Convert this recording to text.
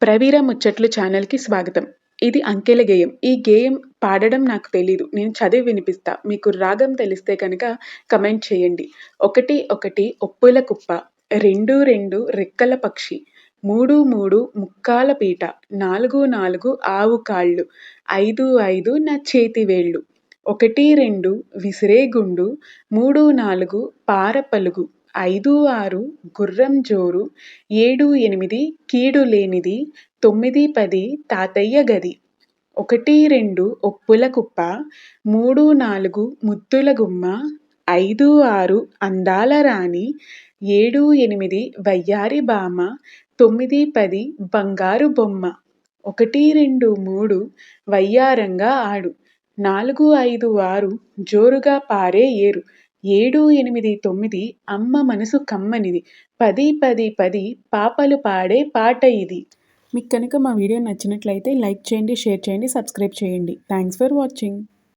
ప్రవీర ముచ్చట్లు ఛానల్‌కి స్వాగతం. ఇది అంకెల గేయం. ఈ గేయం పాడడం నాకు తెలీదు. నేను చదివి వినిపిస్తా. మీకు రాగం తెలిస్తే కనుక కమెంట్ చేయండి. 1 1 ఒప్పుల కుప్ప, 2 2 రెక్కల పక్షి, 3 3 ముక్కాల పీట, 4 4 ఆవు కాళ్ళు, 5 5 నా చేతి వేళ్ళు, 1 2 విసిరే గుండు, 3 4 పార పలుగు, 5 6 గుర్రం జోరు, 7 8 కీడు లేనిది, 9 10 తాతయ్య గది, 1 2 ఒప్పుల కుప్ప, 3 4 ముద్దుల గుమ్మ, 5 6 అందాల రాణి, 7 8 వయ్యారి భామ, 9 10 బంగారు బొమ్మ, 1 2 3 వయ్యారంగా ఆడు, 4 5 6 జోరుగా పారే ఏరు, 7 8 9 అమ్మ మనసు కమ్మనిది, 10 10 10 పాపలు పాడే పాట ఇది. మీకు కనుక మా వీడియో నచ్చినట్లయితే లైక్ చేయండి, షేర్ చేయండి, సబ్స్క్రైబ్ చేయండి. Thanks for watching.